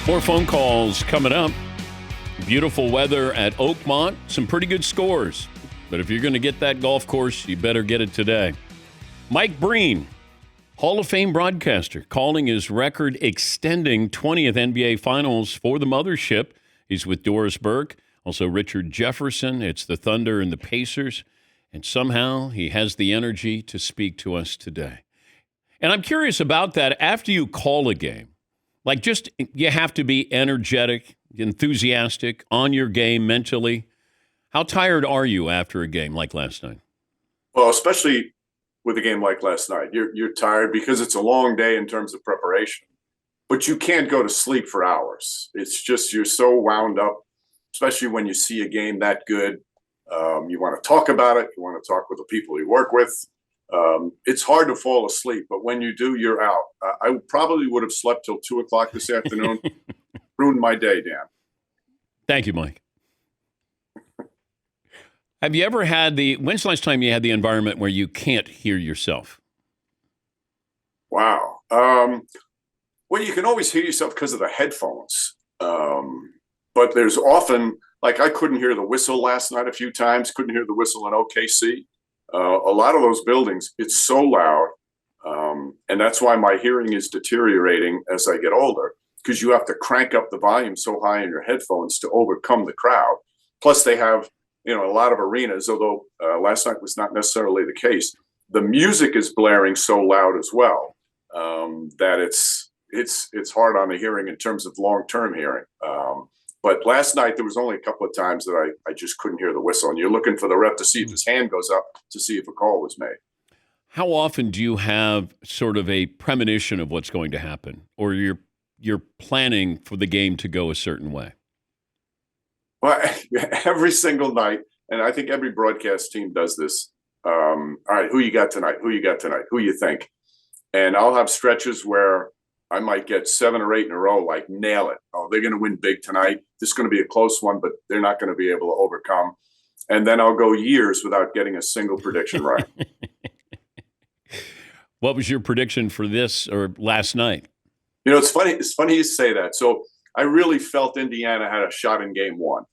More phone calls coming up. Beautiful weather at Oakmont. Some pretty good scores. But if you're going to get that golf course, you better get it today. Mike Breen, Hall of Fame broadcaster, calling his record-extending 20th NBA Finals for the mothership. He's with Doris Burke, also Richard Jefferson. It's the Thunder and the Pacers. And somehow he has the energy to speak to us today. And I'm curious about that. After you call a game, like just you have to be energetic, enthusiastic, on your game mentally. How tired are you after a game like last night? Well, especially with a game like last night, you're tired because it's a long day in terms of preparation. But you can't go to sleep for hours. It's just you're so wound up, especially when you see a game that good. You want to talk about it. You want to talk with the people you work with. It's hard to fall asleep, but when you do, you're out. I probably would have slept till 2 o'clock this afternoon. Ruined my day, Dan. Thank you, Mike. Have you ever had when's the last time you had the environment where you can't hear yourself? Wow. Well, you can always hear yourself because of the headphones. But there's often, like I couldn't hear the whistle last night a few times, couldn't hear the whistle in OKC. A lot of those buildings, it's so loud, and that's why my hearing is deteriorating as I get older, because you have to crank up the volume so high in your headphones to overcome the crowd. Plus, they have, a lot of arenas, although last night was not necessarily the case. The music is blaring so loud as well that it's hard on the hearing in terms of long-term hearing. But last night, there was only a couple of times that I just couldn't hear the whistle. And you're looking for the ref to see if his hand goes up to see if a call was made. How often do you have sort of a premonition of what's going to happen? Or you're planning for the game to go a certain way? Well, every single night, and I think every broadcast team does this. All right, who you got tonight? Who you got tonight? Who you think? And I'll have stretches where I might get 7 or 8 in a row, like nail it. Oh, they're going to win big tonight. This is going to be a close one, but they're not going to be able to overcome. And then I'll go years without getting a single prediction right. What was your prediction for this or last night? It's funny. It's funny you say that. So I really felt Indiana had a shot in game one.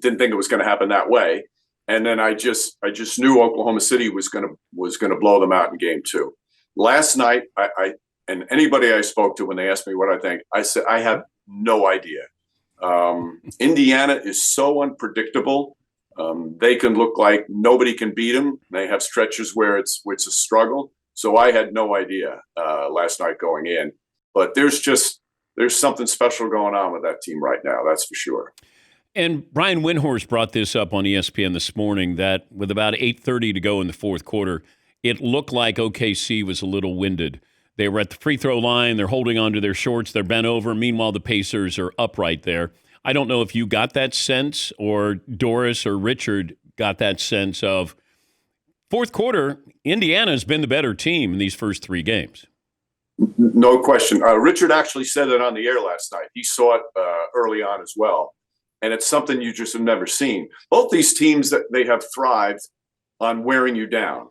Didn't think it was going to happen that way. And then I just knew Oklahoma City was going to blow them out in game two. Last night, and anybody I spoke to when they asked me what I think, I said, I have no idea. Indiana is so unpredictable. They can look like nobody can beat them. They have stretches where it's a struggle. So I had no idea last night going in. But there's something special going on with that team right now. That's for sure. And Brian Windhorst brought this up on ESPN this morning that with about 8:30 to go in the fourth quarter, it looked like OKC was a little winded. They were at the free throw line. They're holding onto their shorts. They're bent over. Meanwhile, the Pacers are upright there. I don't know if you got that sense or Doris or Richard got that sense of fourth quarter, Indiana's been the better team in these first 3 games. No question. Richard actually said it on the air last night. He saw it early on as well. And it's something you just have never seen. Both these teams, that they have thrived on wearing you down.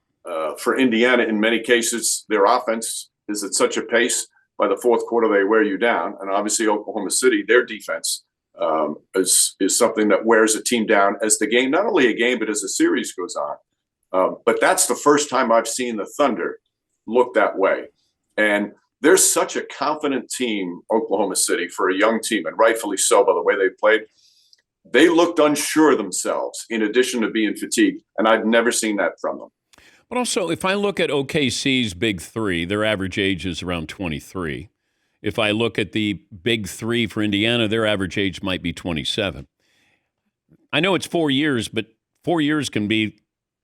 For Indiana, in many cases, their offense is at such a pace by the fourth quarter they wear you down. And obviously Oklahoma City, their defense is something that wears a team down as the game, not only a game, but as the series goes on. But that's the first time I've seen the Thunder look that way. And they're such a confident team, Oklahoma City, for a young team, and rightfully so by the way they played. They looked unsure of themselves in addition to being fatigued, and I've never seen that from them. But also, if I look at OKC's big 3, their average age is around 23. If I look at the big 3 for Indiana, their average age might be 27. I know it's 4 years, but 4 years can be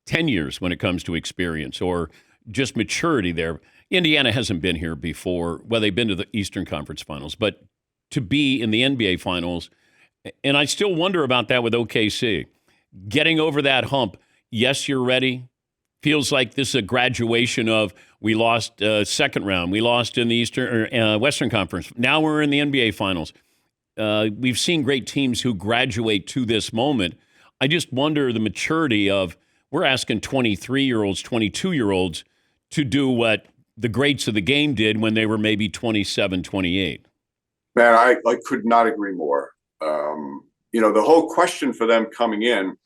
10 years when it comes to experience or just maturity there. Indiana hasn't been here before. Well, they've been to the Eastern Conference Finals, but to be in the NBA Finals, and I still wonder about that with OKC. Getting over that hump, yes, you're ready. Feels like this is a graduation of we lost second round. We lost in the Western Conference. Now we're in the NBA Finals. We've seen great teams who graduate to this moment. I just wonder the maturity of we're asking 23-year-olds, 22-year-olds to do what the greats of the game did when they were maybe 27, 28. Man, I could not agree more. The whole question for them coming in,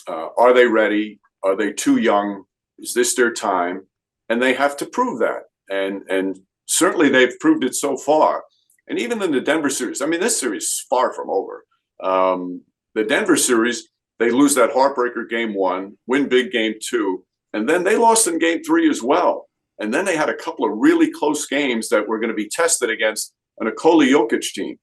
are they ready? Are they too young? Is this their time? And they have to prove that. And certainly they've proved it so far. And even in the Denver series, I mean, this series is far from over. The Denver series, they lose that heartbreaker game 1, win big game 2, and then they lost in game 3 as well. And then they had a couple of really close games that were going to be tested against a Nikola Jokic team,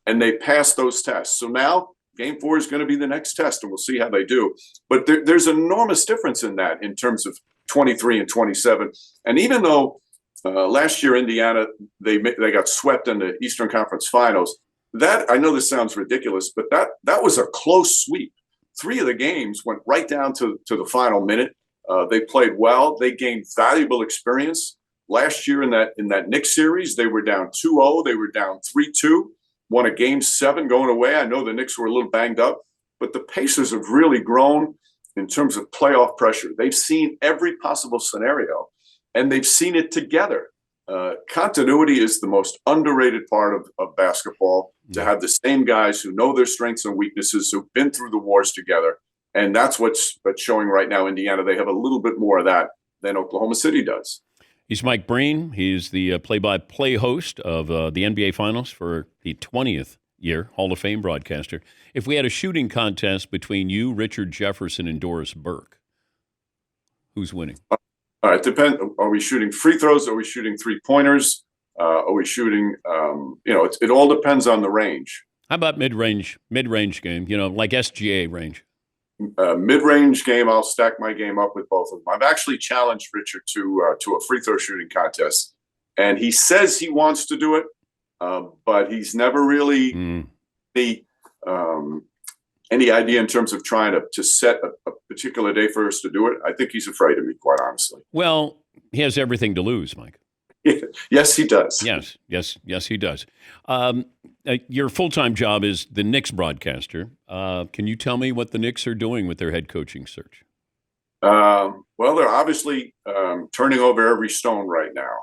and they passed those tests. So now game 4 is going to be the next test, and we'll see how they do. But there's an enormous difference in that in terms of 23 and 27. And even though last year Indiana, they got swept in the Eastern Conference Finals, that, I know this sounds ridiculous, but that was a close sweep. 3 of the games went right down to the final minute. They played well. They gained valuable experience. Last year in that Knicks series, they were down 2-0. They were down 3-2. Won a game 7 going away. I know the Knicks were a little banged up, but the Pacers have really grown in terms of playoff pressure. They've seen every possible scenario, and they've seen it together. Continuity is the most underrated part of basketball, to have the same guys who know their strengths and weaknesses, who've been through the wars together. And that's what's showing right now. Indiana, they have a little bit more of that than Oklahoma City does. He's Mike Breen. He's the play-by-play host of the NBA Finals for the 20th year, Hall of Fame broadcaster. If we had a shooting contest between you, Richard Jefferson, and Doris Burke, who's winning? All right, depend. Are we shooting free throws? Are we shooting 3-pointers? Are we shooting? It all depends on the range. How about mid-range game? Like SGA range. Mid-range game, I'll stack my game up with both of them. I've actually challenged Richard to a free throw shooting contest, and he says he wants to do it, but he's never really any idea in terms of trying to set a particular day for us to do it. I think he's afraid of me, quite honestly. Well, he has everything to lose, Mike. Yes, he does. Yes, he does. Your full-time job is the Knicks broadcaster. Can you tell me what the Knicks are doing with their head coaching search? Well, they're obviously turning over every stone right now.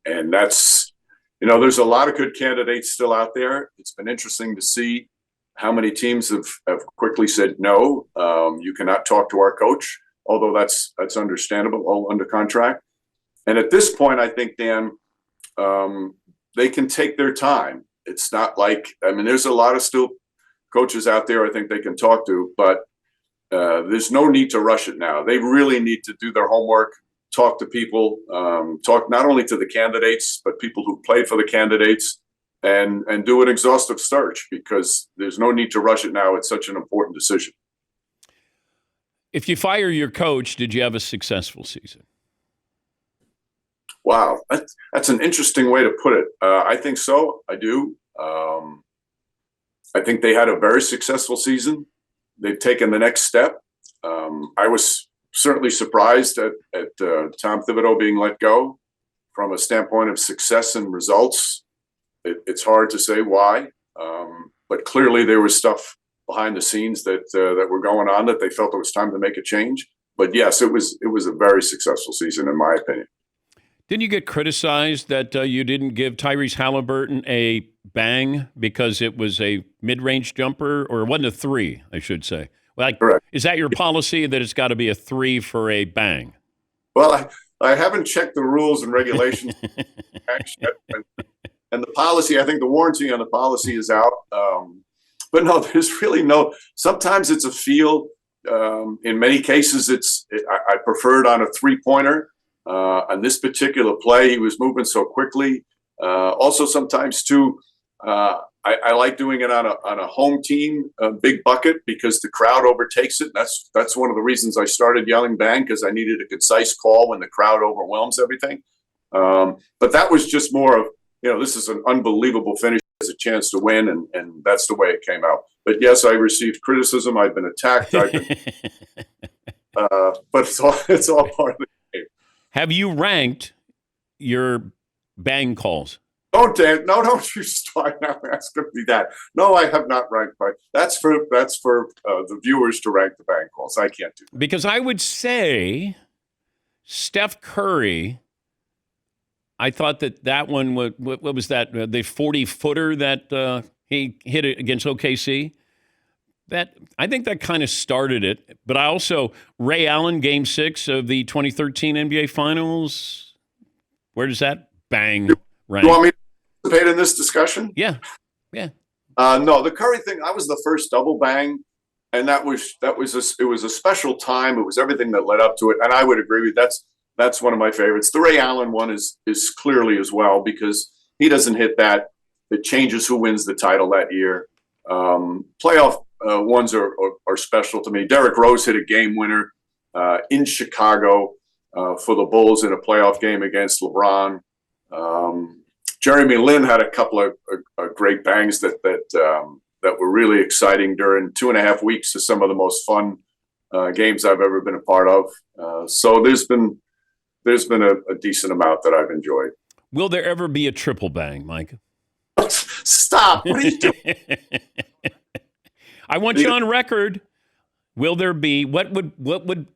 And that's, there's a lot of good candidates still out there. It's been interesting to see how many teams have quickly said, no, you cannot talk to our coach, although that's understandable, all under contract. And at this point, I think, Dan, they can take their time. It's not like, there's a lot of still coaches out there I think they can talk to, but there's no need to rush it now. They really need to do their homework, talk to people, talk not only to the candidates, but people who played for the candidates, and do an exhaustive search, because there's no need to rush it now. It's such an important decision. If you fire your coach, did you have a successful season? Wow, that's an interesting way to put it. I think so. I do. I think they had a very successful season. They've taken the next step. I was certainly surprised at Tom Thibodeau being let go. From a standpoint of success and results, it's hard to say why. But clearly there was stuff behind the scenes that were going on that they felt it was time to make a change. But yes, it was a very successful season, in my opinion. Didn't you get criticized that you didn't give Tyrese Halliburton a bang because it was a mid-range jumper, or it wasn't a 3, I should say? Correct. Is that your policy, that it's got to be a 3 for a bang? Well, I haven't checked the rules and regulations. And the policy, I think the warranty on the policy is out. But no, there's really no, sometimes it's a feel. In many cases, I prefer it on a 3-pointer. On this particular play, he was moving so quickly. Also, sometimes too, I like doing it on a home team, a big bucket, because the crowd overtakes it. That's one of the reasons I started yelling bang, because I needed a concise call when the crowd overwhelms everything. But that was just more of, this is an unbelievable finish. There's a chance to win, and that's the way it came out. But yes, I received criticism. I've been attacked. But it's all part of the game. Have you ranked your bang calls? Oh, Dan, no, don't you start now asking me that. No, I have not ranked. That's for the viewers to rank the bang calls. I can't do that. Because I would say Steph Curry I thought that one, what was that? The 40-footer that he hit it against OKC? I think that kind of started it. But I also, Ray Allen, Game 6 of the 2013 NBA Finals, where does that bang rank? You want me to participate in this discussion? Yeah. No, the Curry thing, I was the first double bang. And it was a special time. It was everything that led up to it. And I would agree with that's one of my favorites. The Ray Allen one is clearly as well, because he doesn't hit that. It changes who wins the title that year. Playoff ones are special to me. Derrick Rose hit a game winner in Chicago for the Bulls in a playoff game against LeBron. Jeremy Lin had a couple of great bangs that were really exciting during 2.5 weeks of some of the most fun games I've ever been a part of. So there's been a decent amount that I've enjoyed. Will there ever be a triple bang, Mike? Stop! What are you doing? I want you on record. Will there be what would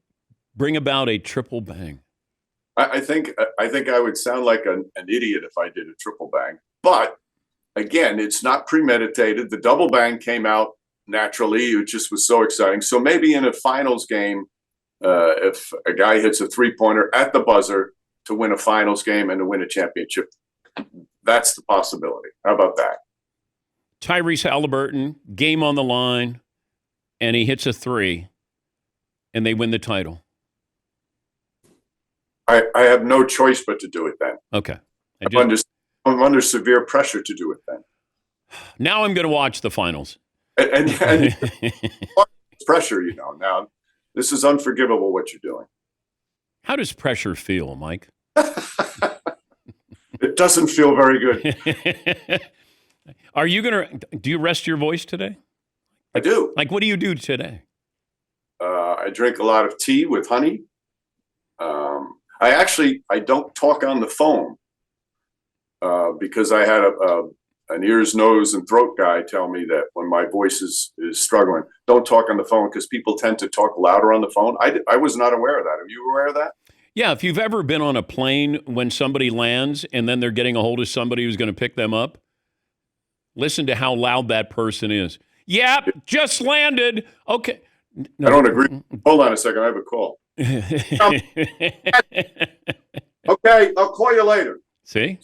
bring about a triple bang? I think I would sound like an idiot if I did a triple bang, but again, it's not premeditated. The double bang came out naturally. It just was so exciting. So maybe in a finals game, if a guy hits a 3-pointer at the buzzer to win a finals game and to win a championship, that's the possibility. How about that? Tyrese Halliburton, game on the line, and he hits a 3, and they win the title. I have no choice but to do it then. Okay. I'm under severe pressure to do it then. Now I'm going to watch the finals. And pressure, now this is unforgivable what you're doing. How does pressure feel, Mike? It doesn't feel very good. Do you rest your voice today? I do. Like, what do you do today? I drink a lot of tea with honey. I don't talk on the phone because I had an ears, nose, and throat guy tell me that when my voice is struggling, don't talk on the phone because people tend to talk louder on the phone. I was not aware of that. Are you aware of that? Yeah, if you've ever been on a plane when somebody lands and then they're getting a hold of somebody who's going to pick them up, listen to how loud that person is. Yep, just landed. Okay. No. I don't agree. Hold on a second. I have a call. Okay, I'll call you later. See?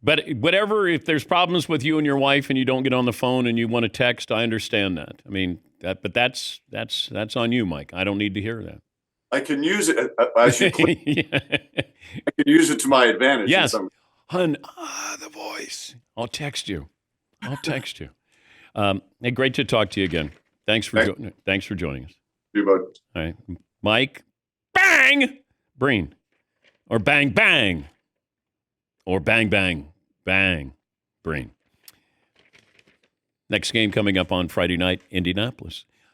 But whatever, if there's problems with you and your wife and you don't get on the phone and you want to text, I understand that. I mean, that's on you, Mike. I don't need to hear that. I can use it. I can use it to my advantage. Yes. Hun, the voice. I'll text you. Hey, great to talk to you again. Thanks for joining us. You, bud. All right. Mike, bang, Breen. Or bang, bang. Or bang, bang, bang, Breen. Next game coming up on Friday night, Indianapolis.